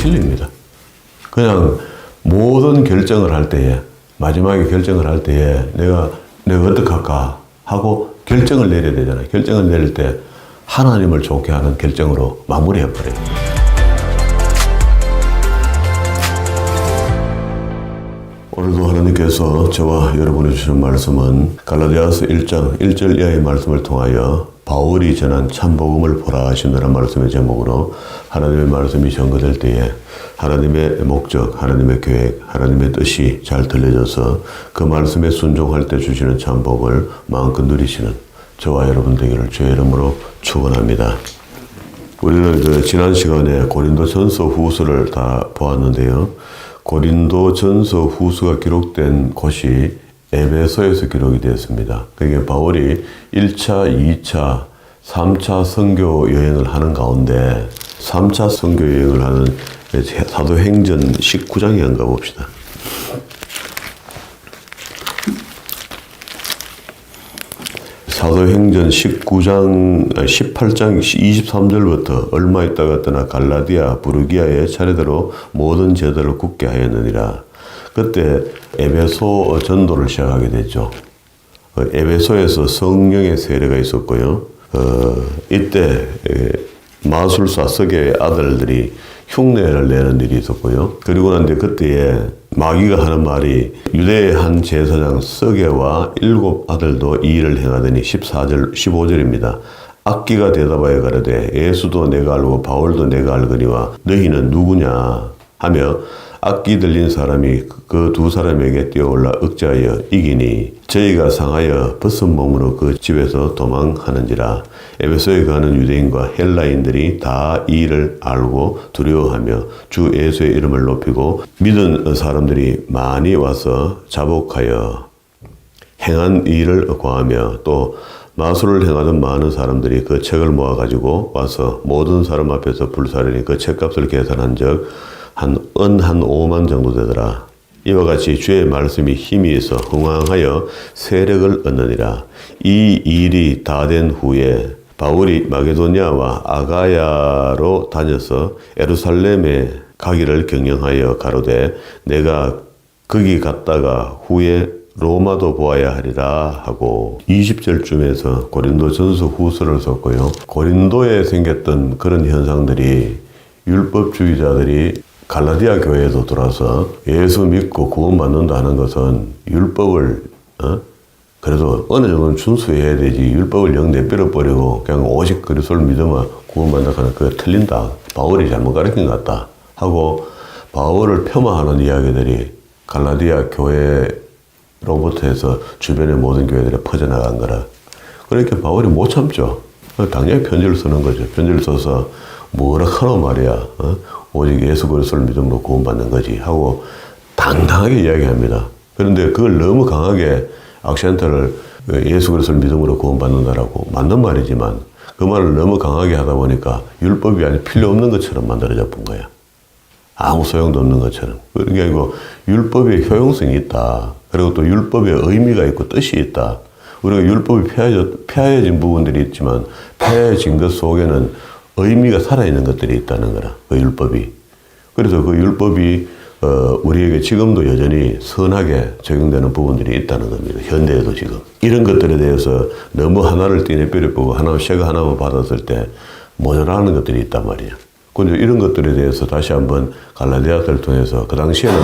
진리입니다. 그냥 모든 결정을 할 때에, 마지막에 결정을 할 때에 내가 어떻게 할까 하고 결정을 내려야 되잖아요. 결정을 내릴 때 하나님을 좋게 하는 결정으로 마무리해버려요. 오늘도 하나님께서 저와 여러분이 주시는 말씀은 갈라디아서 1장 1절 이하의 말씀을 통하여 바울이 전한 참복음을 보라 하신다는 말씀의 제목으로 하나님의 말씀이 전거될 때에 하나님의 목적, 하나님의 계획, 하나님의 뜻이 잘 들려져서 그 말씀에 순종할 때 주시는 참복을 마음껏 누리시는 저와 여러분 되기를 주의 이름으로 축원합니다. 우리는 지난 시간에 고린도전서 후서를 다 보았는데요. 고린도전서 후서가 기록된 곳이 에베소에서 기록이 되었습니다. 그게 바울이 1차, 2차, 3차 선교 여행을 하는 가운데 3차 선교 여행을 하는 사도행전 19장에 한가 봅시다. 사도행전 18장 23절부터 얼마 있다가 떠나 갈라디아, 부르기아에 차례대로 모든 제도를 굳게 하였느니라. 그때 에베소 전도를 시작하게 됐죠. 에베소에서 성령의 세례가 있었고요. 이때 마술사 서게의 아들들이 흉내를 내는 일이 있었고요. 그리고 난 뒤에 그때에 마귀가 하는 말이 유대의 한 제사장 서게와 7 아들도 이 일을 행하더니 15절입니다. 악기가 대답하여 가로되 예수도 내가 알고 바울도 내가 알거니와 너희는 누구냐 하며 악기 들린 사람이 그 두 사람에게 뛰어올라 억제하여 이기니 저희가 상하여 벗은 몸으로 그 집에서 도망하는지라. 에베소에 가는 유대인과 헬라인들이 다 이 일을 알고 두려워하며 주 예수의 이름을 높이고 믿은 사람들이 많이 와서 자복하여 행한 일을 고하며 또 마술을 행하던 많은 사람들이 그 책을 모아가지고 와서 모든 사람 앞에서 불사르니 그 책값을 계산한 적 한 5만 정도 되더라. 이와 같이 주의 말씀이 힘이 있어 흥왕하여 세력을 얻느니라. 이 일이 다 된 후에 바울이 마게도냐와 아가야로 다녀서 예루살렘에 가기를 경영하여 가로되 내가 거기 갔다가 후에 로마도 보아야 하리라 하고 20절쯤에서 고린도전서 후서를 썼고요. 고린도에 생겼던 그런 현상들이 율법주의자들이 갈라디아 교회에도 들어와서 예수 믿고 구원받는다 하는 것은 율법을 그래도 어느 정도는 준수해야 되지 율법을 영 내버려버리고 그냥 오직 그리스도를 믿으면 구원받는다 하는 그게 틀린다. 바울이 잘못 가르친 것 같다 하고 바울을 폄하하는 이야기들이 갈라디아 교회로부터 해서 주변의 모든 교회들에 퍼져나간 거라. 그러니까 바울이 못 참죠. 당연히 편지를 쓰는 거죠. 편지를 써서 뭐라 하노 말이야. 오직 예수 그리스도를 믿음으로 구원받는 거지 하고 당당하게 이야기합니다. 그런데 그걸 너무 강하게 악센트를 예수 그리스도를 믿음으로 구원받는다라고 맞는 말이지만 그 말을 너무 강하게 하다 보니까 율법이 아주 필요 없는 것처럼 만들어져 본 거야. 아무 소용도 없는 것처럼. 그게 아니고 율법의 효용성이 있다. 그리고 또 율법의 의미가 있고 뜻이 있다. 우리가 율법이 폐하여진 부분들이 있지만 폐하여진 것 속에는 의미가 살아있는 것들이 있다는 거라. 그 율법이. 그래서 그 율법이 우리에게 지금도 여전히 선하게 적용되는 부분들이 있다는 겁니다. 현대에도 지금. 이런 것들에 대해서 너무 하나를 떼내버려보고 쇠가 하나만 받았을 때 모자라는 것들이 있단 말이에요. 근데 이런 것들에 대해서 다시 한번 갈라디아서를 통해서 그 당시에는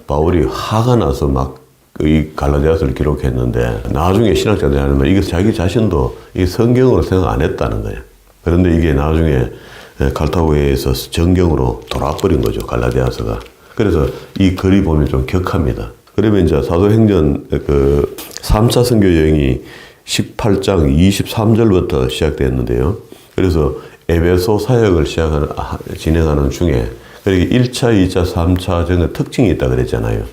바울이 화가 나서 막 이 갈라디아서를 기록했는데 나중에 신학자들이 하는 말 이게 자기 자신도 이 성경으로 생각 안 했다는 거예요. 그런데 이게 나중에 갈타고에서 정경으로 돌아버린 거죠. 갈라디아서가. 그래서 이 글이 보면 좀 격합니다. 그러면 이제 사도행전 3차 선교 여행이 18장 23절부터 시작됐는데요. 그래서 에베소 사역을 진행하는 중에 그러니까 1차, 2차, 3차 정도 특징이 있다 그랬잖아요.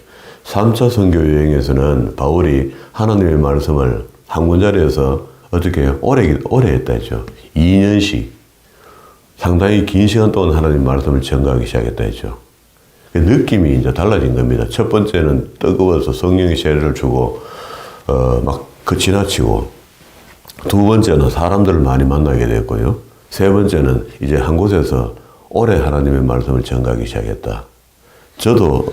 3차 선교 여행에서는 바울이 하나님의 말씀을 한 군자리에서 어떻게 해요? 오래 했다 했죠. 2년씩 상당히 긴 시간 동안 하나님 말씀을 전가하기 시작했다 했죠. 그 느낌이 이제 달라진 겁니다. 첫 번째는 뜨거워서 성령의 세례를 주고 막 지나치고 두 번째는 사람들을 많이 만나게 됐고요. 세 번째는 이제 한 곳에서 올해 하나님의 말씀을 전가하기 시작했다. 저도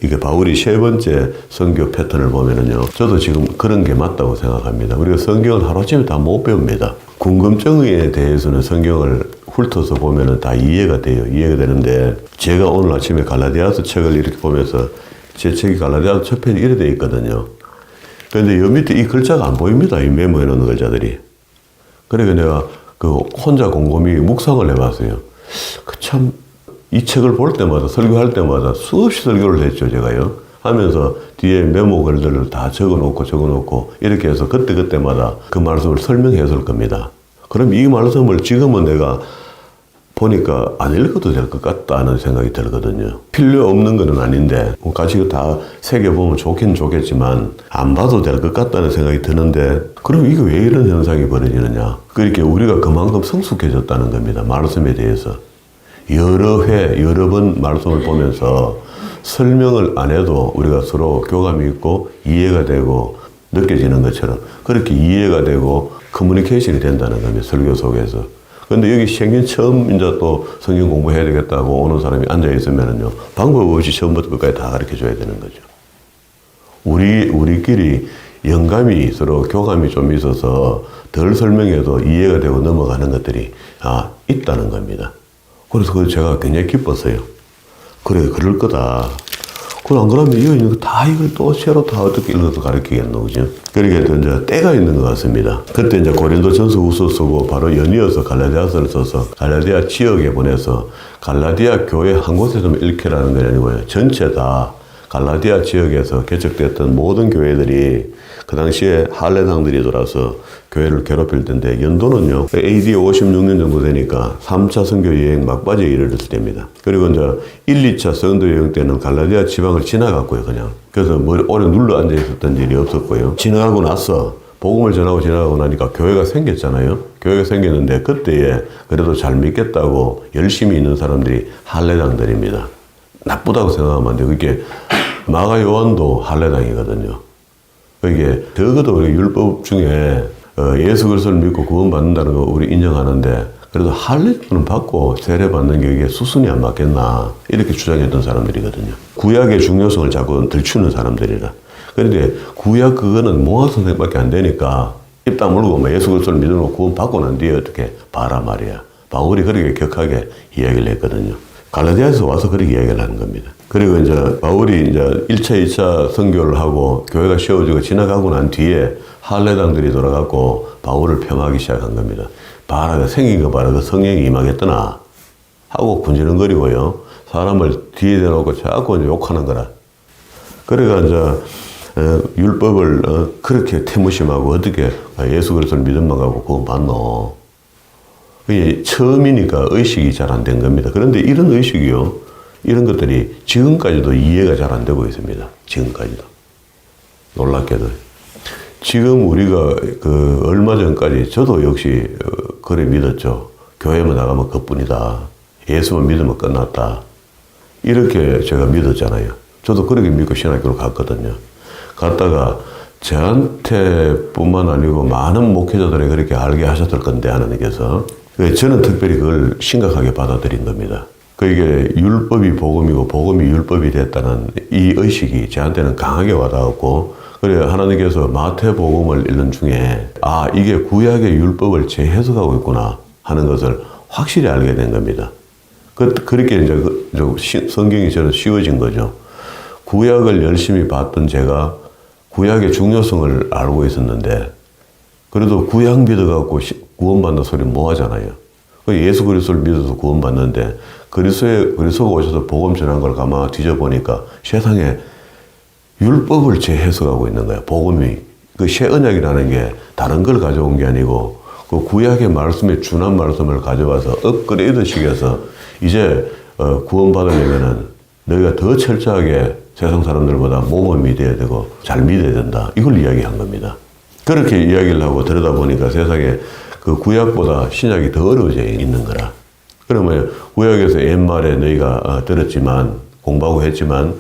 이게 바울이 세 번째 선교 패턴을 보면은요, 저도 지금 그런 게 맞다고 생각합니다. 우리가 성경을 하루아침에 다 못 배웁니다. 궁금증에 대해서는 성경을 훑어서 보면은 다 이해가 돼요. 이해가 되는데, 제가 오늘 아침에 갈라디아서 책을 이렇게 보면서 제 책이 갈라디아서 첫 편이 이래 돼 있거든요. 그런데 여 밑에 이 글자가 안 보입니다. 이 메모해 놓는 글자들이. 그러니까 내가 혼자 곰곰이 묵상을 해봤어요. 참, 이 책을 볼 때마다, 설교할 때마다 수없이 설교를 했죠, 제가요. 하면서 뒤에 메모 글들을 다 적어놓고, 이렇게 해서 그때그때마다 그 말씀을 설명했을 겁니다. 그럼 이 말씀을 지금은 내가 보니까 안 읽어도 될 것 같다는 생각이 들거든요. 필요 없는 건 아닌데, 같이 다 새겨보면 좋긴 좋겠지만, 안 봐도 될 것 같다는 생각이 드는데, 그럼 이게 왜 이런 현상이 벌어지느냐? 그렇게 우리가 그만큼 성숙해졌다는 겁니다. 말씀에 대해서. 여러 번 말씀을 보면서 설명을 안 해도 우리가 서로 교감이 있고 이해가 되고 느껴지는 것처럼 그렇게 이해가 되고 커뮤니케이션이 된다는 겁니다. 설교 속에서. 근데 여기 생긴 처음 이제 또 성경 공부해야 되겠다고 오는 사람이 앉아있으면은요, 방법 없이 처음부터 끝까지 다 가르쳐 줘야 되는 거죠. 우리끼리 영감이 서로 교감이 좀 있어서 덜 설명해도 이해가 되고 넘어가는 것들이 있다는 겁니다. 그래서 제가 굉장히 기뻤어요. 그래, 그럴 거다. 그럼 안 그러면 이거 있는 거 다 이걸 또 새로 다 어떻게 읽어서 가르치겠노, 그죠? 그러니까 이제 때가 있는 것 같습니다. 그때 이제 고린도전서 후서 쓰고 바로 연이어서 갈라디아서를 써서 갈라디아 지역에 보내서 갈라디아 교회 한 곳에 좀 읽히라는 게 아니고요. 전체 다 갈라디아 지역에서 개척됐던 모든 교회들이 그 당시에 할례당들이 돌아서 교회를 괴롭힐 텐데, 연도는요, AD 56년 정도 되니까 3차 선교 여행 막바지에 이르렀을 때입니다. 그리고 이제 1, 2차 선교 여행 때는 갈라디아 지방을 지나갔고요, 그냥. 그래서 뭐 오래 눌러 앉아 있었던 일이 없었고요. 지나가고 나서 복음을 전하고 지나가고 나니까 교회가 생겼잖아요. 교회가 생겼는데 그때에 그래도 잘 믿겠다고 열심히 있는 사람들이 할례당들입니다. 나쁘다고 생각하면 안 돼요. 그게 마가 요한도 할례당이거든요. 이게 적어도 우리 율법 중에 예수 그리스도를 믿고 구원받는다는 거 우리 인정하는데, 그래도 할례는 받고 세례 받는 게 이게 수순이 안 맞겠나 이렇게 주장했던 사람들이거든요. 구약의 중요성을 자꾸 들추는 사람들이라. 그런데 구약 그거는 몽학선생밖에 안 되니까 입 다물고 예수 그리스도를 믿으면 구원 받고 난 뒤에 어떻게 봐라 말이야. 바울이 그렇게 격하게 이야기를 했거든요. 갈라디아에서 와서 그렇게 이야기를 하는 겁니다. 그리고 이제 바울이 이제 1차, 2차 선교를 하고 교회가 세워지고 지나가고 난 뒤에 할례당들이 돌아가고 바울을 폄하하기 시작한 겁니다. 봐라, 생긴 거 봐라, 그 성령이 임하겠더나 하고 군지렁거리고요. 사람을 뒤에 대놓고 자꾸 이제 욕하는 거라. 그래가 이제 율법을 그렇게 태무심하고 어떻게 예수 그리스도를 믿음만 가고 구원 받노. 처음이니까 의식이 잘 안 된 겁니다. 그런데 이런 의식이요, 이런 것들이 지금까지도 이해가 잘 안 되고 있습니다. 지금까지도. 놀랍게도. 지금 우리가 얼마 전까지 저도 역시 그래 믿었죠. 교회만 나가면 그뿐이다. 예수만 믿으면 끝났다. 이렇게 제가 믿었잖아요. 저도 그렇게 믿고 신학교를 갔거든요. 갔다가 저한테 뿐만 아니고 많은 목회자들이 그렇게 알게 하셨을 건데, 하나님께서. 저는 특별히 그걸 심각하게 받아들인 겁니다. 그게 율법이 복음이고 복음이 율법이 됐다는 이 의식이 저한테는 강하게 와닿았고, 그래 하나님께서 마태복음을 읽는 중에 이게 구약의 율법을 재해석하고 있구나 하는 것을 확실히 알게 된 겁니다. 그렇게 이제 성경이 저는 쉬워진 거죠. 구약을 열심히 봤던 제가 구약의 중요성을 알고 있었는데, 그래도 구약 믿어갖고 구원받는 소리 뭐 하잖아요. 예수 그리스도를 믿어서 구원받는데, 그리스도가 오셔서 복음 전한 걸 가만 뒤져보니까 세상에 율법을 재해석하고 있는 거야. 복음이. 그 새 언약이라는 게 다른 걸 가져온 게 아니고 그 구약의 말씀에 준한 말씀을 가져와서 업그레이드 시켜서 이제 구원받으려면은 너희가 더 철저하게 세상 사람들보다 몸을 믿어야 되고 잘 믿어야 된다. 이걸 이야기한 겁니다. 그렇게 이야기를 하고 들여다보니까 세상에 그 구약보다 신약이 더 어려워져 있는 거라. 그러면 구약에서 옛말에 너희가 들었지만, 공부하고 했지만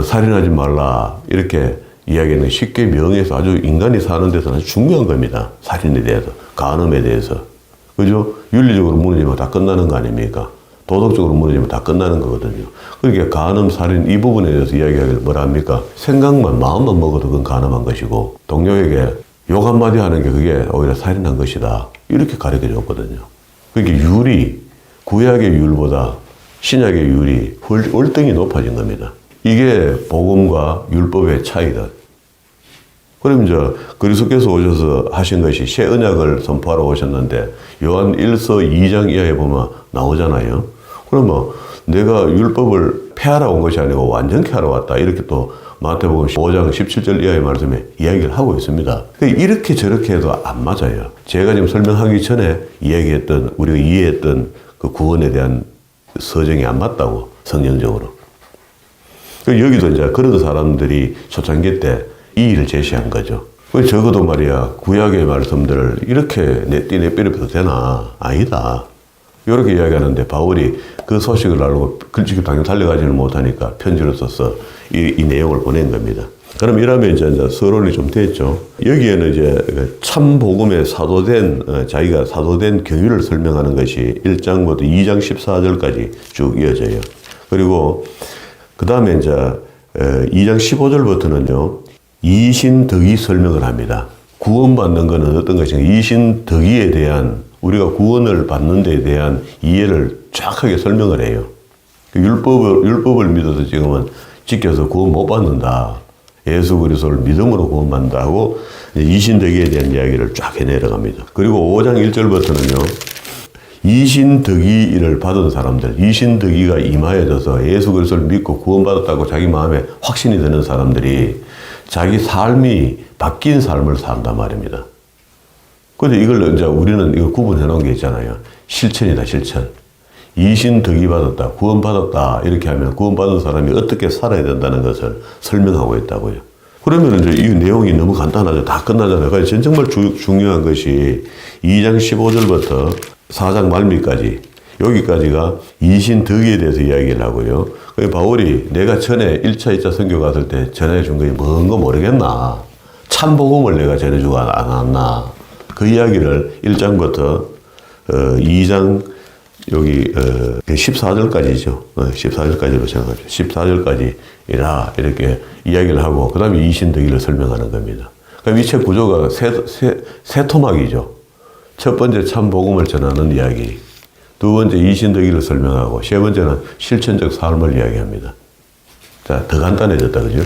살인하지 말라 이렇게 이야기는 쉽게 명해서 아주 인간이 사는 데서는 아주 중요한 겁니다. 살인에 대해서, 간음에 대해서. 그죠? 윤리적으로 무너지면 다 끝나는 거 아닙니까? 도덕적으로 무너지면 다 끝나는 거거든요. 그러니까 간음, 살인 이 부분에 대해서 이야기하기를 뭐라 합니까? 생각만, 마음만 먹어도 그건 간음한 것이고 동료에게 욕 한마디 하는 게 그게 오히려 살인한 것이다. 이렇게 가르쳐 줬거든요. 그러니까 율이 구약의 율보다 신약의 율이 월등히 높아진 겁니다. 이게 복음과 율법의 차이다. 그럼 이제 그리스도께서 오셔서 하신 것이 새 언약을 선포하러 오셨는데 요한 1서 2장 이하에 보면 나오잖아요. 그러면 내가 율법을 폐하러 온 것이 아니고 완전케 하러 왔다. 이렇게 또 마태복음 5장 17절 이하의 말씀에 이야기를 하고 있습니다. 이렇게 저렇게 해도 안 맞아요. 제가 지금 설명하기 전에 이야기했던, 우리가 이해했던 그 구원에 대한 서정이 안 맞다고, 성경적으로. 여기도 이제 그런 사람들이 초창기 때 이 일을 제시한 거죠. 적어도 말이야, 구약의 말씀들을 이렇게 내삐내삐려도 되나? 아니다. 이렇게 이야기하는데 바울이 그 소식을 알고 글찍이 당장 달려가지는 못하니까 편지를 써서 이 내용을 보낸 겁니다. 그럼 이러면 이제 서론이 좀 됐죠. 여기에는 이제 참 복음에 사도된, 자기가 사도된 경위를 설명하는 것이 1장부터 2장 14절까지 쭉 이어져요. 그리고 그 다음에 이제 2장 15절부터는요, 이신덕이 설명을 합니다. 구원받는 것은 어떤 것인가? 이신덕이에 대한, 우리가 구원을 받는 데에 대한 이해를 정확하게 설명을 해요. 율법을 믿어서 지금은 지켜서 구원 못 받는다. 예수 그리스도를 믿음으로 구원받는다고 이신덕이에 대한 이야기를 쫙 해내려갑니다. 그리고 5장 1절부터는요, 이신덕이를 받은 사람들, 이신덕이가 임하여져서 예수 그리스도를 믿고 구원받았다고 자기 마음에 확신이 드는 사람들이 자기 삶이 바뀐 삶을 산단 말입니다. 그런데 이걸 이제 우리는 이걸 구분해 놓은 게 있잖아요. 실천이다, 실천. 이신덕이 받았다, 구원받았다, 이렇게 하면 구원받은 사람이 어떻게 살아야 된다는 것을 설명하고 있다고요. 그러면 이제 이 내용이 너무 간단하죠. 다 끝나잖아요. 그래서 정말 중요한 것이 2장 15절부터 4장 말미까지, 여기까지가 이신덕이에 대해서 이야기를 하고요. 바울이 내가 전에 1차, 2차 선교 갔을 때 전해 준 것이 뭔가 모르겠나? 참 복음을 내가 전해주고 안 왔나? 그 이야기를 1장부터 2장 여기 14절까지죠. 14절까지로 생각하죠. 14절까지라 이렇게 이야기를 하고 그 다음에 이신덕이를 설명하는 겁니다. 그럼 이 책 구조가 세 토막이죠. 첫 번째 참 복음을 전하는 이야기, 두 번째 이신덕이를 설명하고, 세 번째는 실천적 삶을 이야기합니다. 자, 더 간단해졌다, 그죠?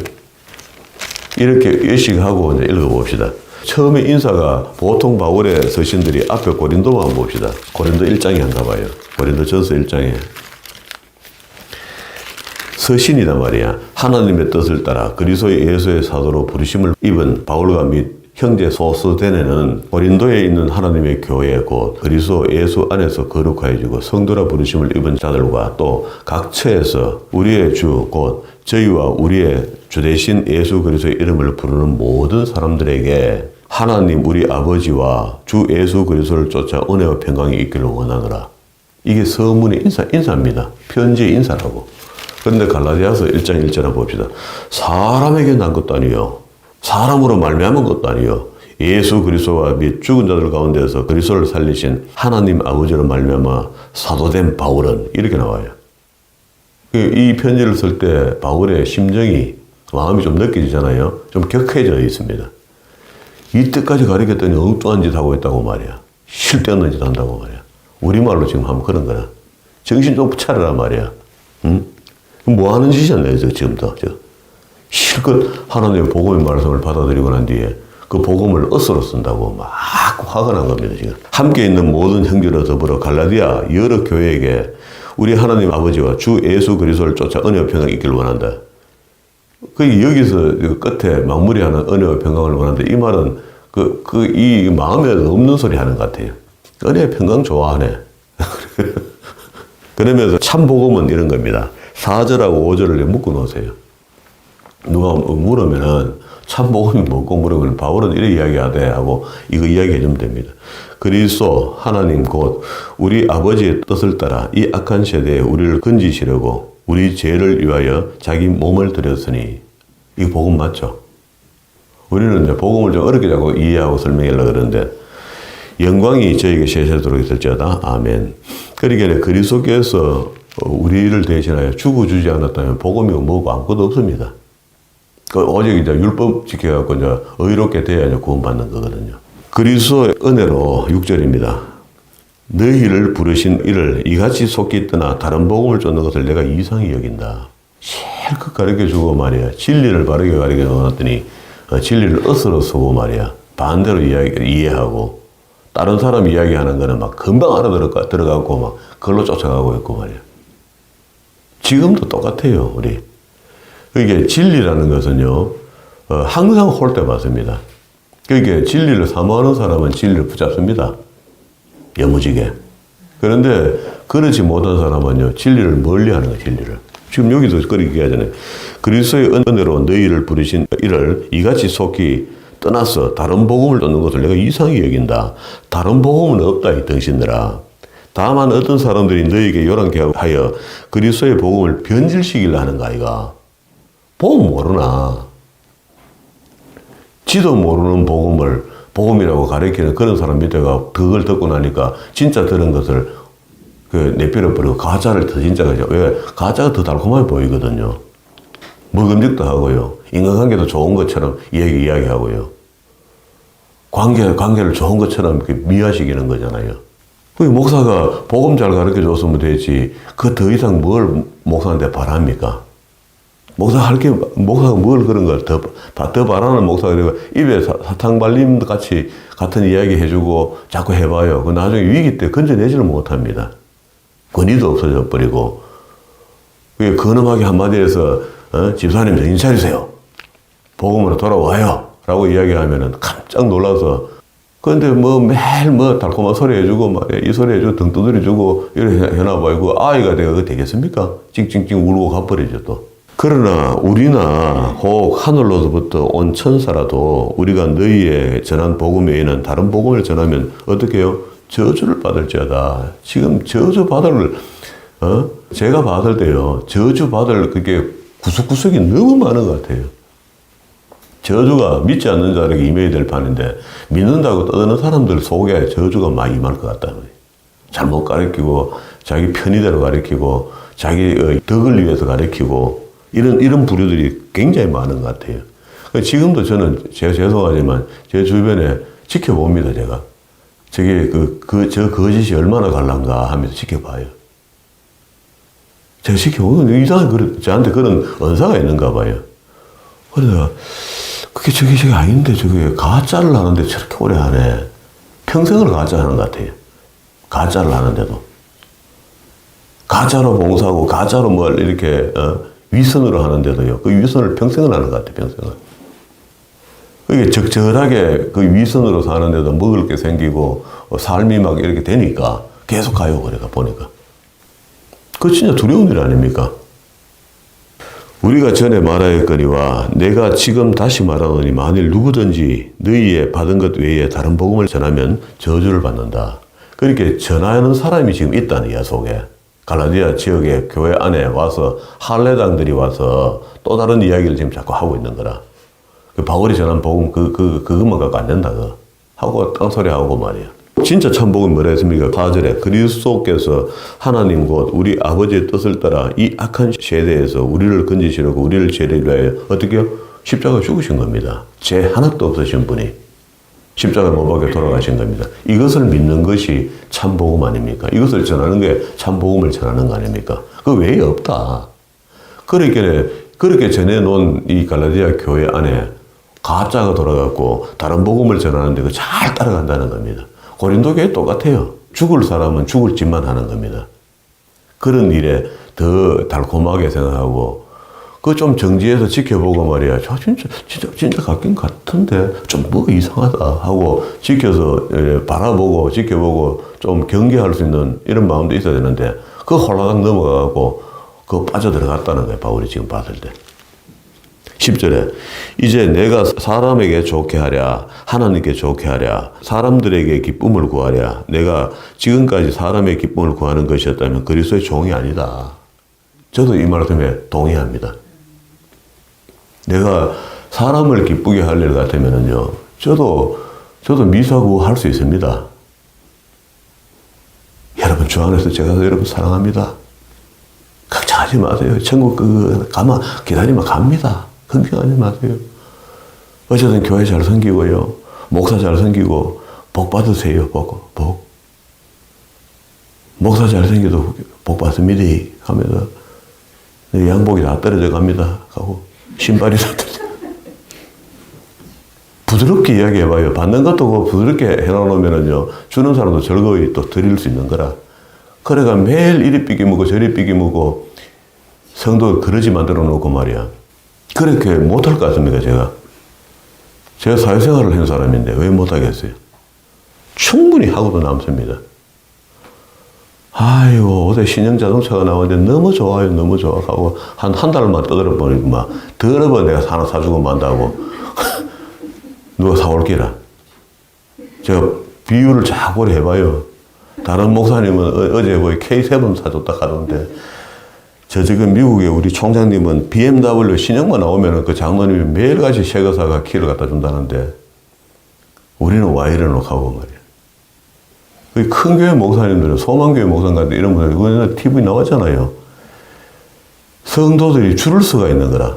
이렇게 의식하고 이제 읽어봅시다. 처음에 인사가 보통 바울의 서신들이 앞에 고린도만 봅시다. 고린도 1장에 한가 봐요. 고린도전서 1장에. 서신이단 말이야. 하나님의 뜻을 따라 그리스도 예수의 사도로 부르심을 입은 바울과 및 형제 소스데네는 고린도에 있는 하나님의 교회 곧 그리스도 예수 안에서 거룩하여지고 성도라 부르심을 입은 자들과 또 각 처에서 우리의 주 곧 저희와 우리의 주 대신 예수 그리스도의 이름을 부르는 모든 사람들에게 하나님 우리 아버지와 주 예수 그리스도를 쫓아 은혜와 평강이 있기를 원하노라. 이게 서문의 인사입니다. 편지의 인사라고. 그런데 갈라디아서 1장 1절을 봅시다. 사람에게 난 것도 아니요, 사람으로 말미암은 것도 아니요, 예수 그리스도와 및 죽은 자들 가운데서 그리스도를 살리신 하나님 아버지로 말미암아 사도된 바울은, 이렇게 나와요. 이 편지를 쓸 때 바울의 심정이, 마음이 좀 느껴지잖아요. 좀 격해져 있습니다. 이때까지 가르쳤더니 엉뚱한 짓 하고 있다고 말이야. 실데없는 짓 한다고 말이야. 우리말로 지금 하면 그런 거야. 정신 좀 차려라 말이야. 응? 뭐 하는 짓이었나요, 지금부터? 실컷 하나님의 복음의 말씀을 받아들이고 난 뒤에 그 복음을 엇으로 쓴다고 막 화가 난 겁니다, 지금. 함께 있는 모든 형제로 더불어 갈라디아 여러 교회에게 우리 하나님 아버지와 주 예수 그리스도를 쫓아 은혜와 평강이 있기를 원한다. 여기서 끝에 마무리하는 은혜와 평강을 원한다. 이 말은 이 마음에 없는 소리 하는 것 같아요. 은혜 평강 좋아하네. 그러면서 참 복음은 이런 겁니다. 4절하고 5절을 묶어 놓으세요. 누가 물으면은 참 복음이 뭐고 물으면 바울은 이렇게 이야기하대 하고 이거 이야기해 주면 됩니다. 그리스도 하나님 곧 우리 아버지의 뜻을 따라 이 악한 세대에 우리를 건지시려고 우리 죄를 위하여 자기 몸을 드렸으니, 이거 복음 맞죠? 우리는 이제 복음을 좀 어렵게 자꾸 이해하고 설명하려고 그러는데, 영광이 저에게 세세도록 있을지어다. 아멘. 그러니까 그리스도께서 우리를 대신하여 죽어주지 않았다면 복음이 뭐고 아무것도 없습니다. 오직 이제 율법 지켜갖고 이제 의롭게 돼야 이제 구원받는 거거든요. 그리스도의 은혜로 6절입니다. 너희를 부르신 이를 이같이 속히 떠나 다른 복음을 쫓는 것을 내가 이상히 여긴다. 실컷 가르쳐주고 말이야. 진리를 바르게 가르쳐 놓았더니 진리를 엇으로 쓰고 말이야. 반대로 이해하고 다른 사람 이야기하는 거는 막 금방 들어가고 막 그걸로 쫓아가고 있고 말이야. 지금도 똑같아요, 우리. 이게 진리라는 것은요, 항상 홀대 맞습니다. 그러니까 진리를 사모하는 사람은 진리를 붙잡습니다. 여무지게. 그런데 그렇지 못한 사람은요, 진리를 멀리 하는 거예요, 진리를. 지금 여기도 그렇게 얘기하잖아요. 그리스도의 은혜로 너희를 부르신 이를 이같이 속히 떠나서 다른 복음을 쫓는 것을 내가 이상히 여긴다. 다른 복음은 없다, 이 등신들아. 다만 어떤 사람들이 너희에게 요란케 하여 그리스도의 복음을 변질시키려 하는 거 아이가. 보면 모르나. 지도 모르는 복음을 복음이라고 가르치는 그런 사람 밑에가 그걸 듣고 나니까 진짜 들은 것을 내버려버리고 가짜를 더 진짜가 죠. 왜? 가짜가 더 달콤하게 보이거든요. 먹음직도 하고요. 인간관계도 좋은 것처럼 이야기하고요. 관계를 좋은 것처럼 이렇게 미화시키는 거잖아요. 그 목사가 복음 잘 가르쳐 줬으면 되지. 그 더 이상 뭘 목사한테 바랍니까? 목사가 뭘 그런 걸 더 바라는 목사가 되고, 입에 사탕 발림 같은 이야기 해주고 자꾸 해봐요. 그 나중에 위기 때 건져내지를 못합니다. 권위도 없어져 버리고, 그게 근엄하게 한마디 해서, 집사님 정신 차리세요. 복음으로 돌아와요. 라고 이야기하면은 깜짝 놀라서, 그런데 매일 달콤한 소리 해주고, 말이야. 이 소리 해주고, 등 두드려주고, 이렇게 해놔봐요. 그 아이가 그거 되겠습니까? 찡찡찡 울고 가버리죠, 또. 그러나 우리나 혹 하늘로부터 온 천사라도 우리가 너희의 전한 복음 외에는 다른 복음을 전하면 어떻게 해요? 저주를 받을지어다. 지금 저주 받을, 제가 받을 때요, 저주 받을 그게 구석구석이 너무 많은 것 같아요. 저주가 믿지 않는 자에게 임해야 될 판인데, 믿는다고 떠드는 사람들 속에 저주가 많이 임할 것 같다. 잘못 가르치고, 자기 편의대로 가르치고, 자기 덕을 위해서 가르치고, 이런 부류들이 굉장히 많은 것 같아요. 지금도 저는 제가 죄송하지만 제 주변에 지켜봅니다, 제가. 저게 저 거짓이 얼마나 갈란가 하면서 지켜봐요. 제가 지켜보면 이상하게 저한테 그런 언사가 있는가 봐요. 그래서 그게 저게 아닌데 저게 가짜를 하는데 저렇게 오래 하네. 평생을 가짜 하는 것 같아요. 가짜를 하는데도. 가짜로 봉사하고 가짜로 뭘 이렇게 위선으로 하는데도요. 그 위선을 평생을 하는 것 같아요. 평생을. 그게 적절하게 그 위선으로 사는데도 먹을 게 생기고 삶이 막 이렇게 되니까 계속 가요. 그래가 보니까. 그거 진짜 두려운 일 아닙니까? 우리가 전에 말하였거니와 내가 지금 다시 말하노니 만일 누구든지 너희의 받은 것 외에 다른 복음을 전하면 저주를 받는다. 그렇게 전하는 사람이 지금 있다는 이야 속에. 갈라디아 지역의 교회 안에 와서 할례당들이 와서 또 다른 이야기를 지금 자꾸 하고 있는 거라. 그 바울이 전한 복음 그것만 갖고 안 된다. 하고 딴소리 하고 말이야. 진짜 참 복음이 뭐라 했습니까? 4절에 그리스도께서 하나님 곧 우리 아버지의 뜻을 따라 이 악한 세대에서 우리를 건지시려고 우리를 죄를 위하여 어떻게요? 십자가 죽으신 겁니다. 죄 하나도 없으신 분이 십자가 못 박혀 돌아가신 겁니다. 이것을 믿는 것이 참 복음 아닙니까? 이것을 전하는 게 참 복음을 전하는 거 아닙니까? 그 외에 없다. 그렇게 전해놓은 이 갈라디아 교회 안에 가짜가 돌아갔고 다른 복음을 전하는데 그 잘 따라간다는 겁니다. 고린도 교회 똑같아요. 죽을 사람은 죽을 짓만 하는 겁니다. 그런 일에 더 달콤하게 생각하고 그거 좀 정지해서 지켜보고 말이야. 저 진짜 같긴 같은데 좀 뭐 이상하다 하고 지켜서 바라보고 지켜보고 좀 경계할 수 있는 이런 마음도 있어야 되는데 그 홀라당 넘어가고 그거 빠져들어갔다는 거예요. 바울이 지금 봤을 때. 10절에 이제 내가 사람에게 좋게 하랴 하나님께 좋게 하랴 사람들에게 기쁨을 구하랴 내가 지금까지 사람의 기쁨을 구하는 것이었다면 그리스도의 종이 아니다. 저도 이 말씀에 동의합니다. 내가 사람을 기쁘게 할 일 같으면은요, 저도 미사구 할 수 있습니다. 여러분 주 안에서 제가 여러분 사랑합니다. 걱정하지 마세요. 천국 가면 기다리면 갑니다. 걱정하지 마세요. 어쨌든 교회 잘 섬기고요. 목사 잘 섬기고 복 받으세요. 복. 목사 잘 섬기도 복 받습니다. 하면서 양복이 다 떨어져 갑니다. 하고 신발이 다 떨어져. 부드럽게 이야기해봐요. 받는 것도 부드럽게 해놓으면은요, 주는 사람도 즐거이 또 드릴 수 있는 거라. 그래가 매일 이리 삐기 묻고 저리 삐기 묻고 성도 그러지 만들어 놓고 말이야. 그렇게 못할 것 같습니까, 제가? 제가 사회생활을 한 사람인데 왜 못하겠어요? 충분히 하고도 남습니다. 아이고, 어제 신형 자동차가 나왔는데 너무 좋아요, 너무 좋아. 하고 한 달만 떠들어버리고 막 더러워 내가 하나 사주고 만다고. 누가 사올 기라. 제가 비유를 자꾸 해봐요. 다른 목사님은 어제 뭐 K7 사줬다 하던데, 저 지금 미국에 우리 총장님은 BMW 신형만 나오면 그 장로님이 매일같이 새거 사가 키를 갖다 준다는데, 우리는 와이런으로 가고 말이야. 큰 교회 목사님들은, 소망교회 목사님들 이런 분들, 이거는 TV 나왔잖아요. 성도들이 줄을 서가 있는 거라.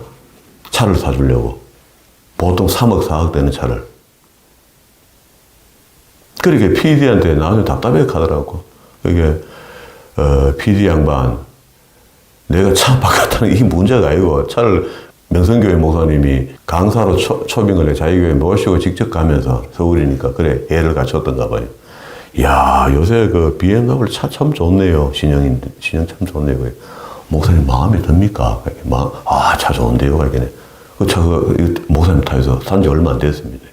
차를 사주려고. 보통 3억, 4억 되는 차를. 그렇게 PD한테 나중에 답답해 가더라고. 그게, PD 양반, 내가 차 바꿨다는 게 문제가 아니고, 차를 명성교회 목사님이 강사로 초빙을 해 자기교회 모시고 직접 가면서 서울이니까, 그래, 애를 갖췄던가 봐요. 이야, 요새 그 BMW 차 참 좋네요. 신형 참 좋네요. 목사님 마음에 듭니까? 차 좋은데요. 그러겠네. 그 차, 목사님 타서 산 지 얼마 안 됐습니다.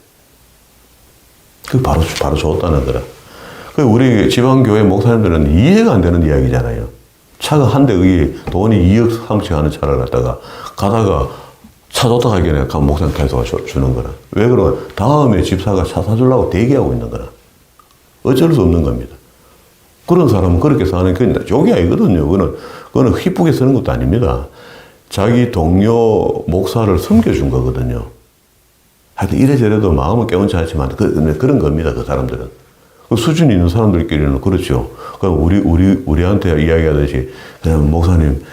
그 바로 줬다는 거라. 그 우리 지방교회 목사님들은 이해가 안 되는 이야기잖아요. 차가 한 대 돈이 2억 3천 하는 차를 갖다가 가다가 차 줬다 가기에 목사님 계속 주는 거라. 왜 그러면 다음에 집사가 차 사주려고 대기하고 있는 거라. 어쩔 수 없는 겁니다. 그런 사람은 그렇게 사는 게 욕이 아니거든요. 그거는 휘쁘게 쓰는 것도 아닙니다. 자기 동료 목사를 섬겨준 거거든요. 하여튼 이래저래도 마음은 깨운치 않지만 그런 겁니다. 그 사람들은. 그 수준이 있는 사람들끼리는 그렇죠. 그럼 우리한테 이야기하듯이 그냥 목사님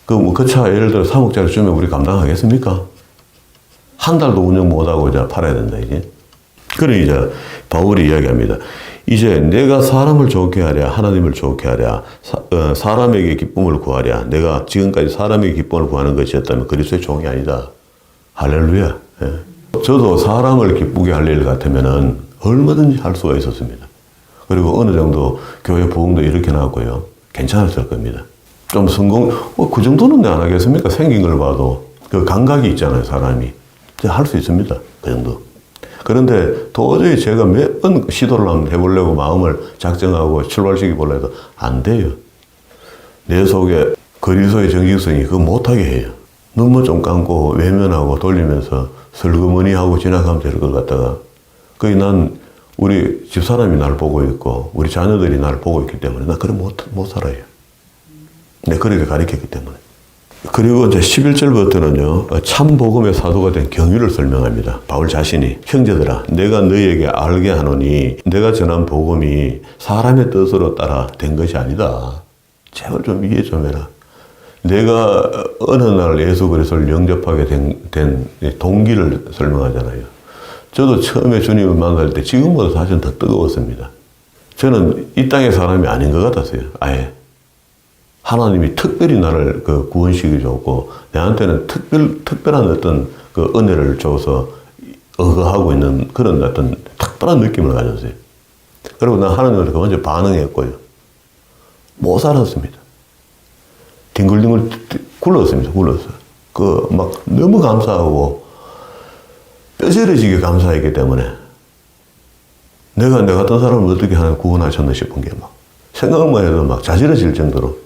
그 차 예를 들어 3억짜리 주면 우리 감당하겠습니까? 한 달도 운영 못하고 이제 팔아야 된다 이제. 그러니 이제 바울이 이야기합니다. 이제 내가 사람을 좋게 하랴 하나님을 좋게 하랴 사람에게 기쁨을 구하랴. 내가 지금까지 사람에게 기쁨을 구하는 것이었다면 그리스도의 종이 아니다. 할렐루야. 예. 저도 사람을 기쁘게 할 일 같으면은 얼마든지 할 수가 있었습니다. 그리고 어느 정도 교회 부흥도 이렇게 나왔고요. 괜찮았을 겁니다. 좀 성공, 그 정도는 안 하겠습니까? 생긴 걸 봐도. 그 감각이 있잖아요, 사람이. 할 수 있습니다. 그 정도. 그런데 도저히 제가 몇 번 시도를 한번 해보려고 마음을 작정하고 출발시켜 보려 해도 안 돼요. 내 속에 그리스도의 정직성이 그거 못하게 해요. 눈물 좀 감고 외면하고 돌리면서 슬그머니 하고 지나가면 될 것 같다가 거의 난 우리 집사람이 날 보고 있고 우리 자녀들이 날 보고 있기 때문에 난 그래 못 살아요. 내가 그렇게 가르쳤기 때문에. 그리고 이제 11절부터는요, 참 복음의 사도가 된 경위를 설명합니다. 바울 자신이. 형제들아, 내가 너희에게 알게 하노니, 내가 전한 복음이 사람의 뜻으로 따라 된 것이 아니다. 제발 좀 이해 좀 해라. 내가 어느 날 예수 그리스도를 영접하게 된 동기를 설명하잖아요. 저도 처음에 주님을 만날 때 지금보다 사실은 더 뜨거웠습니다. 저는 이 땅의 사람이 아닌 것 같았어요. 아예. 하나님이 특별히 나를 구원시켜 줬고, 내한테는 특별한 어떤 그 은혜를 줘서 의거하고 있는 그런 어떤 특별한 느낌을 가졌어요. 그리고 난 하나님한테 먼저 반응했고요. 못 살았습니다. 뒹굴뒹굴 굴렀습니다. 막 너무 감사하고, 뼈저려지게 감사했기 때문에, 내가 내 같은 사람을 어떻게 하나 구원하셨나 싶은 게 막, 생각만 해도 막 자지러질 정도로,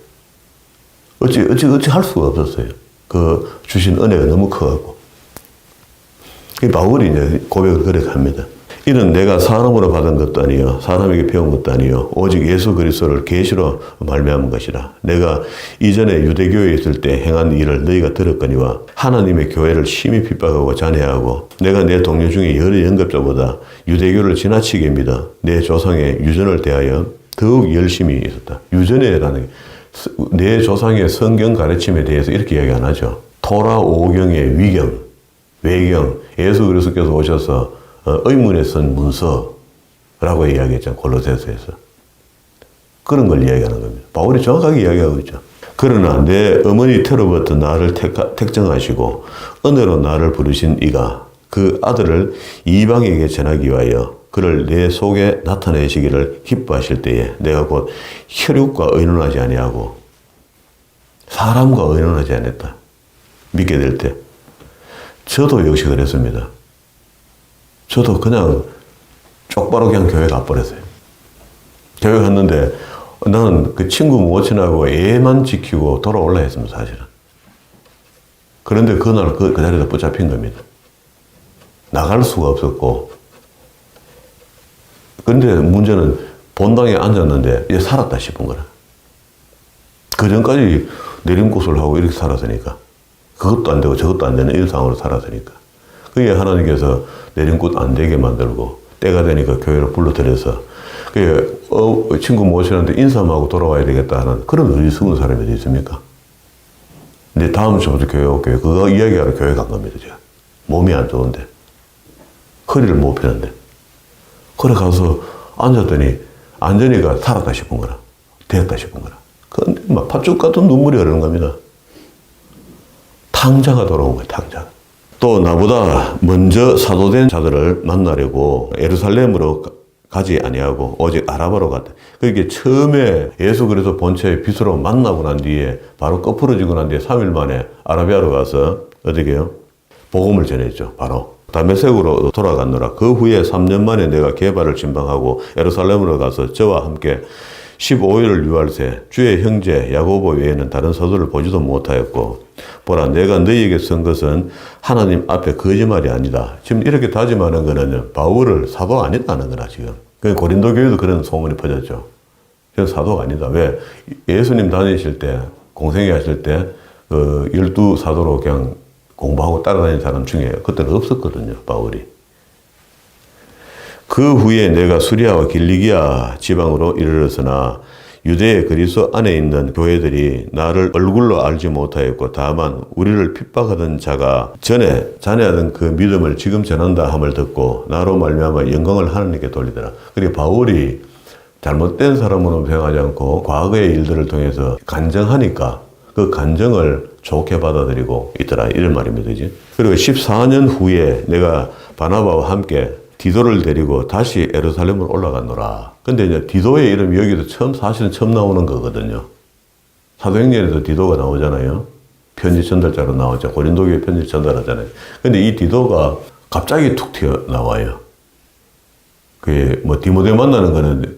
어찌 할 수가 없었어요. 그 주신 은혜가 너무 커갖고. 바울이 이제 고백을 그렇게 합니다. 이는 내가 사람으로 받은 것도 아니요 사람에게 배운 것도 아니요 오직 예수 그리스도를 계시로 말미암은 것이라. 내가 이전에 유대교회에 있을 때 행한 일을 너희가 들었거니와 하나님의 교회를 심히 핍박하고 잔해하고 내가 내 동료 중에 여러 영접자보다 유대교를 지나치게 믿어 내 조상의 유전을 대하여 더욱 열심히 있었다. 유전회라는 내 조상의 성경 가르침에 대해서 이렇게 이야기 안 하죠. 토라 5경의 위경, 외경, 예수 그리스도께서 오셔서 의문에 쓴 문서라고 이야기했죠. 골로새서에서. 그런 걸 이야기하는 겁니다. 바울이 정확하게 이야기하고 있죠. 그러나 내 어머니 태로부터 나를 택정하시고 은혜로 나를 부르신 이가 그 아들을 이방에게 전하기 위하여 그를 내 속에 나타내시기를 기뻐하실 때에 내가 곧 혈육과 의논하지 아니하고 사람과 의논하지 않았다. 믿게 될 때. 저도 역시 그랬습니다. 저도 그냥 쪽바로 그냥 교회 가버렸어요. 교회 갔는데 나는 그 친구 모친하고 애만 지키고 돌아올라 했습니다, 사실은. 그런데 그날 그 자리에서 붙잡힌 겁니다. 나갈 수가 없었고. 근데 문제는 본당에 앉았는데 이제 살았다 싶은 거라. 그 전까지 내림굿을 하고 이렇게 살았으니까. 그것도 안 되고 저것도 안 되는 이런 상황으로 살았으니까. 그게 하나님께서 내림굿 안 되게 만들고 때가 되니까 교회로 불러들여서 그게 친구 모시는데 인사하고 돌아와야 되겠다 하는 그런 어리석은 사람이 어디 있습니까? 근데 다음 주부터 교회 올게요. 그거 이야기하러 교회 간 겁니다, 제가. 몸이 안 좋은데. 허리를 못 펴는데. 그래 가서 앉았더니 앉으니까 살았다 싶은 거라. 되었다 싶은 거라. 근데 막 팥죽 같은 눈물이 흐르는 겁니다. 탕자가 돌아온 거예요, 탕자. 또 나보다 먼저 사도된 자들을 만나려고 예루살렘으로 가지 아니하고 오직 아라바로 갔다. 그게 처음에 예수 그리스도 본체의 빛으로 만나고 난 뒤에 바로 꺼풀어지고 난 뒤에 3일 만에 아라비아로 가서 어디게요? 복음을 전했죠. 바로 다메섹으로 돌아갔노라. 그 후에 3년 만에 내가 게바를 침방하고 예루살렘으로 가서 저와 함께 15일을 유할세 주의 형제 야고보 외에는 다른 사도를 보지도 못하였고 보라 내가 너희에게 쓴 것은 하나님 앞에 거짓말이 아니다. 지금 이렇게 다짐하는 거는 바울을 사도 아니다는 거라 지금. 고린도 교회도 그런 소문이 퍼졌죠. 저는 사도가 아니다. 왜? 예수님 다니실 때 공생애 하실 때 그 12사도로 그냥 공부하고 따라다니는 사람 중에 그때는 없었거든요. 바울이. 그 후에 내가 수리아와 길리기아 지방으로 이르렀으나 유대의 그리스도 안에 있는 교회들이 나를 얼굴로 알지 못하였고 다만 우리를 핍박하던 자가 전에 전해하던 그 믿음을 지금 전한다 함을 듣고 나로 말미암아 영광을 하나님께 돌리더라. 그리고 바울이 잘못된 사람으로 생각하지 않고 과거의 일들을 통해서 간증하니까 그 간증을 좋게 받아들이고 있더라. 이런 말입니다. 그지? 그리고 14년 후에 내가 바나바와 함께 디도를 데리고 다시 예루살렘으로 올라갔노라. 근데 이제 디도의 이름이 여기도 사실은 처음 나오는 거거든요. 사도행전에도 디도가 나오잖아요. 편지 전달자로 나오죠. 고린도교회 편지 전달하잖아요. 근데 이 디도가 갑자기 툭 튀어나와요. 그게 뭐 디모데 만나는 거는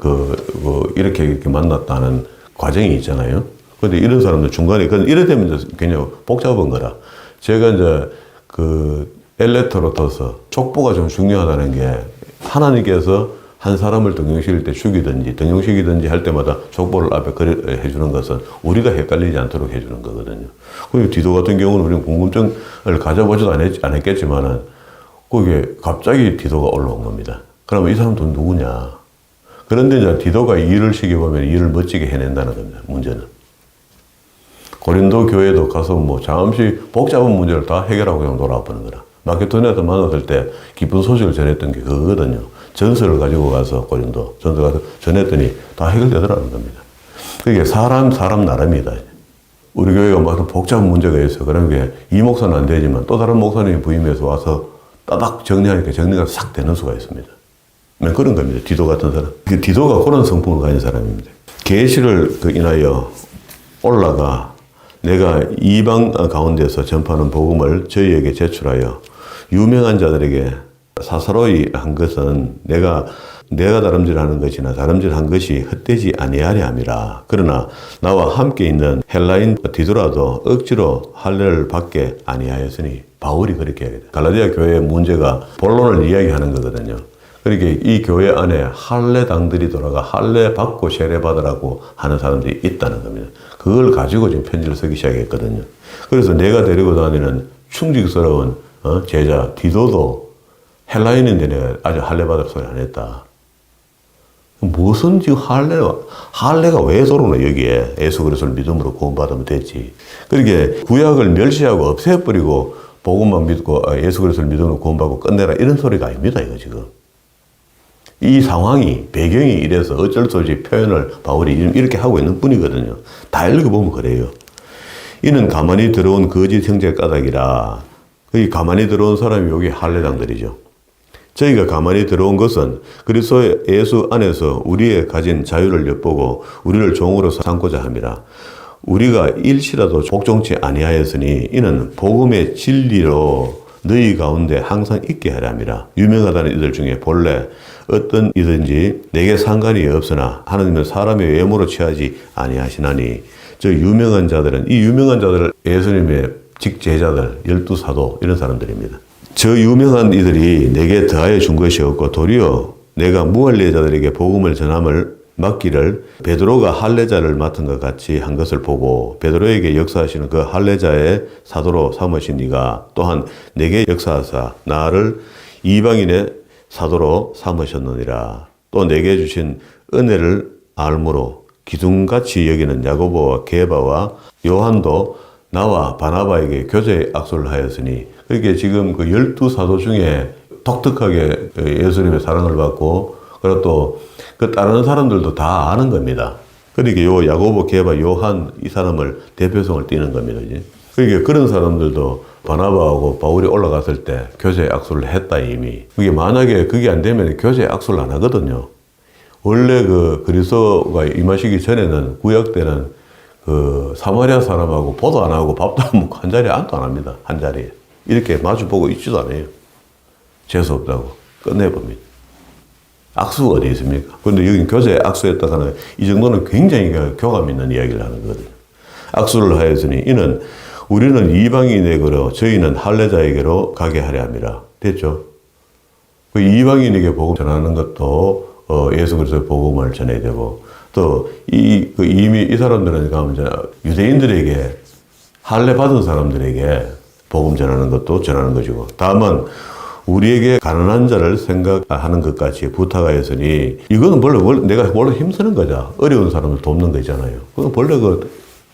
이렇게 만났다는 과정이 있잖아요. 근데 이런 사람들 중간에, 이래 되면 굉장히 복잡한 거라. 제가 이제 엘레터로 둬서 족보가 좀 중요하다는 게 하나님께서 한 사람을 등용시킬 때 죽이든지 등용시키든지 할 때마다 족보를 앞에 해주는 것은 우리가 헷갈리지 않도록 해주는 거거든요. 그리고 디도 같은 경우는 우리는 궁금증을 가져보지도 않았겠지만은 그게 갑자기 디도가 올라온 겁니다. 그러면 이 사람도 누구냐? 그런데 이제 디도가 일을 시켜보면 일을 멋지게 해낸다는 겁니다. 문제는. 고린도 교회도 가서 뭐 잠시 복잡한 문제를 다 해결하고 그냥 돌아와 버는 거라. 마케도니아에서 만났을 때 기쁜 소식을 전했던 게 그거거든요. 전설을 가지고 가서 고린도 전설 가서 전했더니 다 해결되더라는 겁니다. 그게 사람 나름이다. 우리 교회가 막 복잡한 문제가 있어. 그런 게 이 목사는 안 되지만 또 다른 목사님이 부임해서 와서 따닥 정리하니까 정리가 싹 되는 수가 있습니다. 그런 겁니다. 디도 같은 사람. 디도가 그런 성품을 가진 사람입니다. 계시를 인하여 올라가 내가 이방 가운데서 전파하는 복음을 저희에게 제출하여 유명한 자들에게 사사로이 한 것은 내가 다름질하는 것이나 다름질한 것이 헛되지 아니하려 함이라. 그러나 나와 함께 있는 헬라인 디도라도 억지로 할례를 받게 아니하였으니 바울이 그렇게 하거든요. 갈라디아 교회의 문제가 본론을 이야기하는 거거든요. 그러니까 이 교회 안에 할례당들이 돌아가 할례 받고 세례 받으라고 하는 사람들이 있다는 겁니다. 그걸 가지고 지금 편지를 쓰기 시작했거든요. 그래서 내가 데리고 다니는 충직스러운 제자 디도도 헬라인인데 내가 아직 할례 받을 소리 안 했다. 무슨 지금 할례가 왜 들어오나 여기에. 예수 그리스도를 믿음으로 구원받으면 되지. 그러게 구약을 멸시하고 없애버리고 복음만 믿고 예수 그리스도를 믿음으로 구원받고 끝내라 이런 소리가 아닙니다. 이거 지금. 이 상황이 배경이 이래서 어쩔 수 없이 표현을 바울이 이렇게 하고 있는 뿐이거든요. 다 읽어보면 그래요. 이는 가만히 들어온 거짓 형제 까닭이라. 이 가만히 들어온 사람이 여기 할례당들이죠. 저희가 가만히 들어온 것은 그리스도 예수 안에서 우리의 가진 자유를 엿보고 우리를 종으로 삼고자 함이라. 우리가 일시라도 복종치 아니하였으니 이는 복음의 진리로 너희 가운데 항상 있게 하려 함이라. 유명하다는 이들 중에 본래 어떤 이든지 내게 상관이 없으나 하나님은 사람의 외모로 취하지 아니하시나니. 저 유명한 자들은 이 유명한 자들을 예수님의 직제자들 12사도 이런 사람들입니다. 저 유명한 이들이 내게 더하여 준 것이 없고 도리어 내가 무할례자들에게 복음을 전함을 맡기를 베드로가 할례자를 맡은 것 같이 한 것을 보고 베드로에게 역사하시는 그 할례자의 사도로 삼으신 이가 또한 내게 역사하사 나를 이방인의 사도로 삼으셨느니라. 또 내게 주신 은혜를 알므로 기둥같이 여기는 야고보와 게바와 요한도 나와 바나바에게 교제 악수를 하였으니. 그렇게 지금 그 12사도 중에 독특하게 예수님의 사랑을 받고 그리고 또 그 다른 사람들도 다 아는 겁니다. 그러니까 요 야고보, 게바, 요한 이 사람을 대표성을 띠는 겁니다. 이제. 그러니까 그런 사람들도 바나바하고 바울이 올라갔을 때 교제 악수를 했다 이미. 그게 만약에 그게 안 되면 교제 악수를 안 하거든요. 원래 그 그리스도가 임하시기 전에는 구약 때는 그 사마리아 사람하고 보도 안 하고 밥도 안 먹고 한 자리에 앉도 안 합니다. 한 자리에. 이렇게 마주보고 있지도 않아요. 재수 없다고 끝내봅니다. 악수가 어디 있습니까? 그런데 여기 교제 악수했다가는 이 정도는 굉장히 교감 있는 이야기를 하는 거거든요. 악수를 하였으니 이는 우리는 이방인에게로 저희는 할례자에게로 가게 하려 함이라. 됐죠? 그 이방인에게 복음 전하는 것도 예수 그리스도의 복음을 전해야 되고 또 이미 이 사람들은 가면 이제 유대인들에게 할례 받은 사람들에게 복음 전하는 것도 전하는 것이고 다만 우리에게 가난한 자를 생각하는 것까지 부탁하였으니 이거는 원래 내가 힘쓰는 거죠. 어려운 사람을 돕는 거잖아요. 그건 원래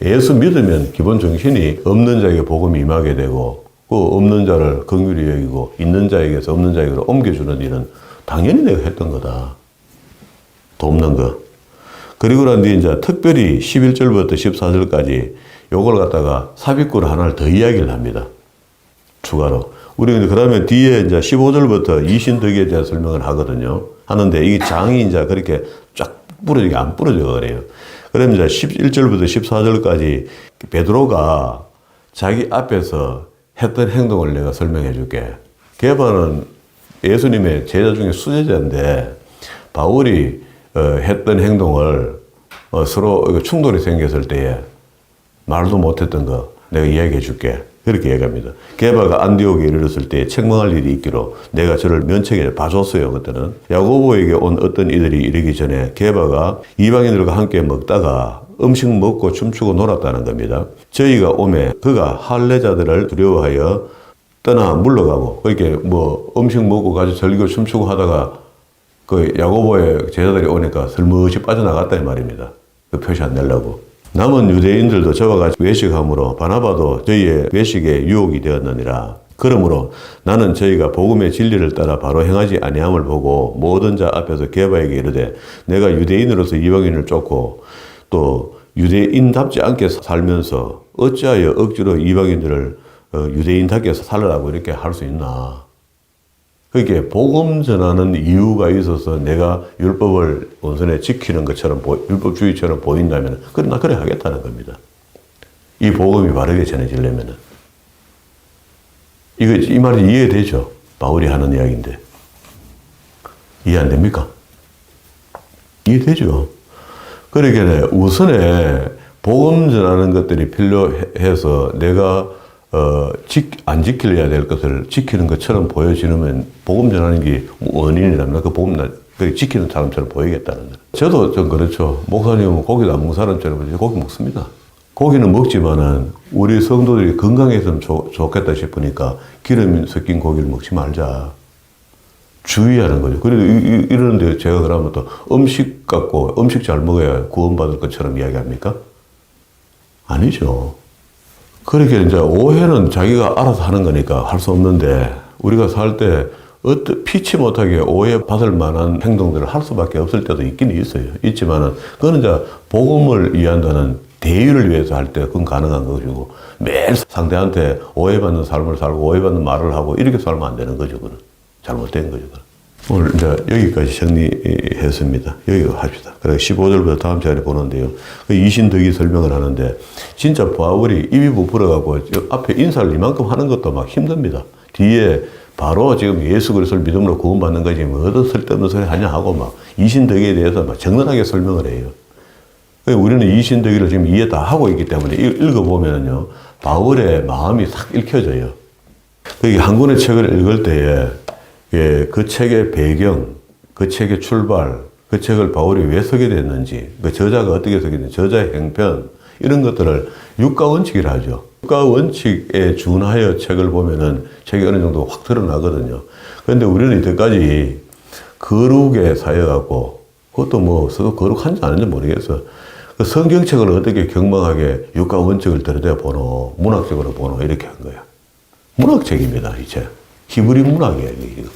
예수 믿으면 기본 정신이 없는 자에게 복음이 임하게 되고 그 없는 자를 긍휼히 여기고 있는 자에게서 없는 자에게로 옮겨주는 일은 당연히 내가 했던 거다. 돕는 거. 그리고 난 뒤에 이제 특별히 11절부터 14절까지 요걸 갖다가 삽입구를 하나를 더 이야기를 합니다. 추가로. 우리는 그러면 뒤에 이제 15절부터 이신덕에 대한 설명을 하거든요. 하는데 이 장이 이제 그렇게 쫙 부러지게 안 부러져 그래요. 그러면 이제 11절부터 14절까지 베드로가 자기 앞에서 했던 행동을 내가 설명해 줄게. 게바는 예수님의 제자 중에 수제자인데 바울이 했던 행동을 서로 충돌이 생겼을 때에 말도 못했던 거 내가 이야기해 줄게. 그렇게 얘기합니다. 게바가 안디옥에 이르렀을 때 책망할 일이 있기로 내가 저를 면책에 봐줬어요. 그때는 야고보에게 온 어떤 이들이 이르기 전에 게바가 이방인들과 함께 먹다가 음식 먹고 춤추고 놀았다는 겁니다. 저희가 오매 그가 할례자들을 두려워하여 떠나 물러가고 그렇게 음식 먹고 가서 즐기고 춤추고 하다가 그 야고보의 제자들이 오니까 슬며시 빠져나갔다 이 말입니다. 그 표시 안 내려고. 남은 유대인들도 저와 같이 외식함으로 바나바도 저희의 외식에 유혹이 되었느니라. 그러므로 나는 저희가 복음의 진리를 따라 바로 행하지 아니함을 보고 모든 자 앞에서 게바에게 이르되 내가 유대인으로서 이방인을 쫓고 또 유대인답지 않게 살면서 어찌하여 억지로 이방인들을 유대인답게 살으라고 이렇게 할 수 있나. 그렇게 복음 전하는 이유가 있어서 내가 율법을 온전히 지키는 것처럼 율법주의처럼 보인다면 나 그래 하겠다는 겁니다. 이 복음이 바르게 전해지려면은 이 말이 이해되죠? 바울이 하는 이야기인데 이해 안 됩니까? 이해되죠? 그러니까 우선에 복음 전하는 것들이 필요해서 내가 안 지켜야 될 것을 지키는 것처럼 보여지면 복음 전하는 게 원인이라면 그 복음 지키는 사람처럼 보이겠다는 거예요. 저도 좀 그렇죠. 목사님은 고기도 안 먹는 사람처럼 고기 먹습니다. 고기는 먹지만은 우리 성도들이 건강해서는 좋겠다 싶으니까 기름이 섞인 고기를 먹지 말자. 주의하는 거죠. 그래도 이러는데 제가 그러면 또 음식 갖고 음식 잘 먹어야 구원받을 것처럼 이야기합니까? 아니죠. 그렇게 이제 오해는 자기가 알아서 하는 거니까 할 수 없는데 우리가 살 때 피치 못하게 오해받을 만한 행동들을 할 수밖에 없을 때도 있긴 있어요. 있지만은 그거는 이제 복음을 위한다는 대의를 위해서 할 때 그건 가능한 것이고 매일 상대한테 오해받는 삶을 살고 오해받는 말을 하고 이렇게 살면 안 되는 거죠. 그건 잘못된 거죠. 오늘 이제 여기까지 정리했습니다. 여기로 합시다. 그래 15절부터 다음 시간에 보는데요. 그 이신덕이 설명을 하는데 진짜 바울이 입이 부풀어갖고 앞에 인사를 이만큼 하는 것도 막 힘듭니다. 뒤에 바로 지금 예수 그리스도를 믿음으로 구원받는 거지 뭐 어떤 쓸데없는 소리 하냐 하고 막 이신덕에 대해서 막 적나라하게 설명을 해요. 우리는 이신덕이를 지금 이해 다 하고 있기 때문에 읽어보면요. 바울의 마음이 싹 읽혀져요. 한 권의 책을 읽을 때에 그 책의 배경, 그 책의 출발, 그 책을 바울이 왜 쓰게 됐는지, 그 저자가 어떻게 쓰게 됐는지, 저자의 행편, 이런 것들을 육가원칙이라 하죠. 육가원칙에 준하여 책을 보면은 책이 어느 정도 확 드러나거든요. 그런데 우리는 이때까지 거룩에 사여갖고, 그것도 뭐 서로 거룩한지 아닌지 모르겠어. 그 성경책을 어떻게 경망하게 육가원칙을 들여다 보노, 문학적으로 보노, 이렇게 한 거야. 문학책입니다, 이 책. 히브리 문학이에요, 이거.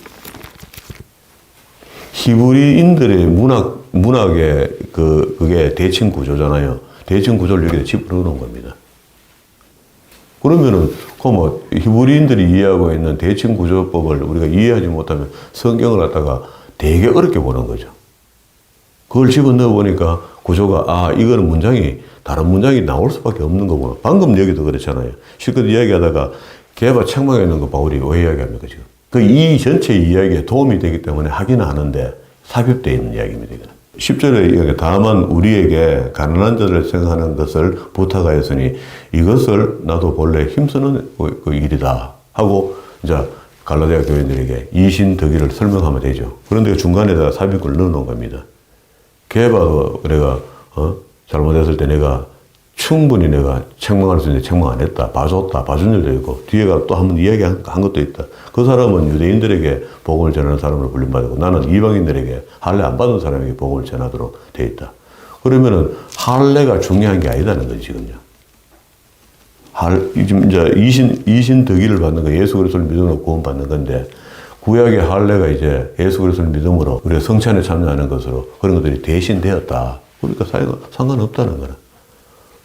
히브리인들의 문학의 그게 대칭 구조잖아요. 대칭 구조를 여기다 집어넣는 겁니다. 그러면은, 히브리인들이 이해하고 있는 대칭 구조법을 우리가 이해하지 못하면 성경을 갖다가 되게 어렵게 보는 거죠. 그걸 집어넣어 보니까 구조가, 이거는 문장이, 다른 문장이 나올 수밖에 없는 거구나. 방금 여기도 그렇잖아요. 실컷 이야기하다가 개바 책망에 있는 거 바울이 왜 이야기합니까, 지금? 이 전체 이야기에 도움이 되기 때문에 하기는 하는데 삽입되어 있는 이야기입니다. 10절에 이야기, 다만 우리에게 가난한 자를 생각하는 것을 부탁하였으니 이것을 나도 본래 힘쓰는 그 일이다 하고 이제 갈라디아 교인들에게 이신덕이를 설명하면 되죠. 그런데 중간에다가 삽입을 넣어놓은 겁니다. 개바도 내가 잘못했을 때 충분히 내가 책망할 수 있는데 책망 안 했다. 봐줬다. 봐준 일도 있고 뒤에가 또 한 번 이야기한 것도 있다. 그 사람은 유대인들에게 복음을 전하는 사람으로 불림받고 나는 이방인들에게 할례 안 받은 사람에게 복음을 전하도록 돼 있다. 그러면은 할례가 중요한 게 아니다는 거지 지금요. 이제 이신덕이를 받는 거 예수 그리스도를 믿음으로 구원받는 건데 구약의 할례가 이제 예수 그리스도를 믿음으로 우리가 성찬에 참여하는 것으로 그런 것들이 대신되었다. 그러니까 사이가 상관없다는 거라.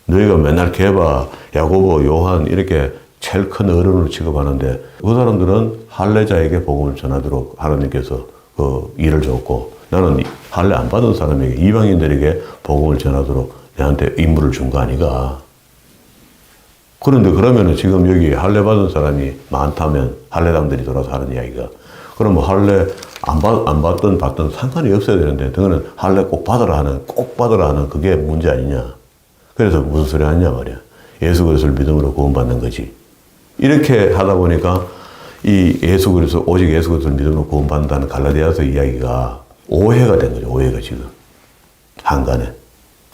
너희가 맨날 게바, 야고보, 요한 이렇게 제일 큰 어른으로 취급하는데 그 사람들은 할례자에게 복음을 전하도록 하나님께서 그 일을 줬고 나는 할례 안 받은 사람에게 이방인들에게 복음을 전하도록 내한테 임무를 준 거 아니가. 그런데 그러면은 지금 여기 할례 받은 사람이 많다면 할례당들이 돌아서 하는 이야기가 그럼 뭐 할례 안 받든 상관이 없어야 되는데 그거는 할례 꼭 받으라 하는 그게 문제 아니냐. 그래서 무슨 소리 하냐 말이야. 예수 그리스도를 믿음으로 구원받는 거지. 이렇게 하다 보니까 이 오직 예수 그리스도를 믿음으로 구원받는다는 갈라디아서 이야기가 오해가 된 거죠. 오해가 지금. 한간에.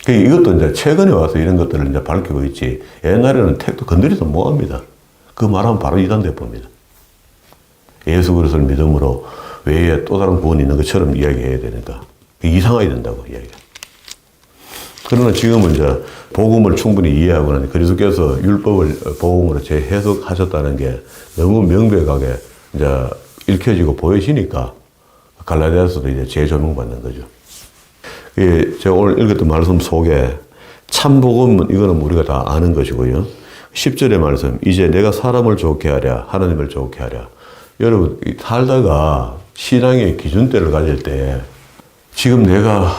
이것도 이제 최근에 와서 이런 것들을 이제 밝히고 있지. 옛날에는 택도 건드리도 뭐합니다. 그 말하면 바로 이단돼 봅니다. 예수 그리스도를 믿음으로 외에 또 다른 구원이 있는 것처럼 이야기해야 되니까. 이상하게 된다고 이야기가. 그러나 지금은 이제 복음을 충분히 이해하고 나니 그리스도께서 율법을 복음으로 재해석하셨다는 게 너무 명백하게 이제 읽혀지고 보여지니까 갈라디아서도 이제 재조명받는 거죠. 제가 오늘 읽었던 말씀 속에 참 복음은 이거는 우리가 다 아는 것이고요. 10절의 말씀, 이제 내가 사람을 좋게 하랴, 하나님을 좋게 하랴. 여러분 살다가 신앙의 기준대를 가질 때 지금 내가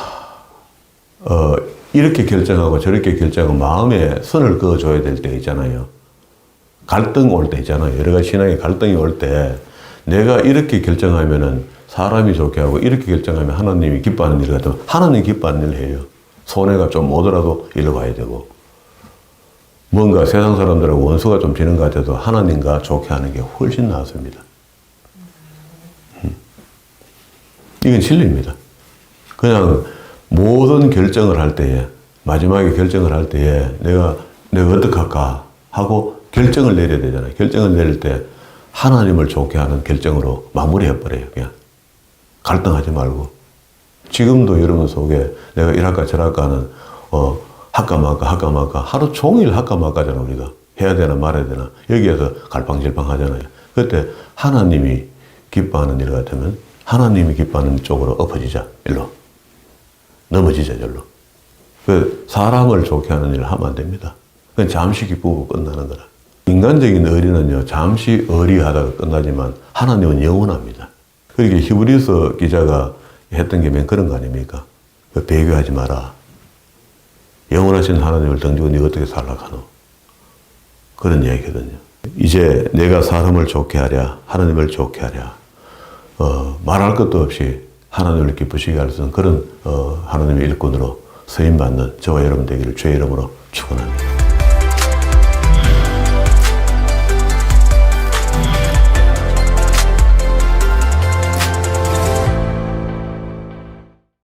이렇게 결정하고 저렇게 결정하고 마음에 선을 그어줘야 될 때 있잖아요. 갈등 올 때 있잖아요. 여러 가지 신앙의 갈등이 올 때 내가 이렇게 결정하면은 사람이 좋게 하고 이렇게 결정하면 하나님이 기뻐하는 일 같으면 하나님이 기뻐하는 일을 해요. 손해가 좀 오더라도 일로 가야 되고 뭔가 세상 사람들하고 원수가 좀 지는 것 같아도 하나님과 좋게 하는 게 훨씬 낫습니다. 이건 진리입니다. 그냥 모든 결정을 할 때에 마지막에 결정을 할 때에 내가 어떻게 할까 하고 결정을 내려야 되잖아요. 결정을 내릴 때 하나님을 좋게 하는 결정으로 마무리해버려요. 그냥 갈등하지 말고. 지금도 여러분 속에 내가 이럴까 저럴까는 할까 말까 하루 종일 할까 말까잖아 우리가. 해야 되나 말아야 되나 여기에서 갈팡질팡 하잖아요. 그때 하나님이 기뻐하는 일 같으면 하나님이 기뻐하는 쪽으로 엎어지자. 일로. 넘어지자 절로. 그 사람을 좋게 하는 일을 하면 안 됩니다. 그건 잠시 기쁘고 끝나는 거라. 인간적인 의리는요 잠시 의리하다가 끝나지만 하나님은 영원합니다. 그렇게 히브리서 기자가 했던 게 맨 그런 거 아닙니까? 배교하지 마라. 영원하신 하나님을 던지고 네가 어떻게 살라카노? 그런 이야기거든요. 이제 내가 사람을 좋게 하랴, 하나님을 좋게 하랴, 말할 것도 없이 하나님을 기쁘시게 할 수 있는 그런 하나님의 일꾼으로 쓰임받는 저와 여러분 되기를 주의 이름으로 축원합니다.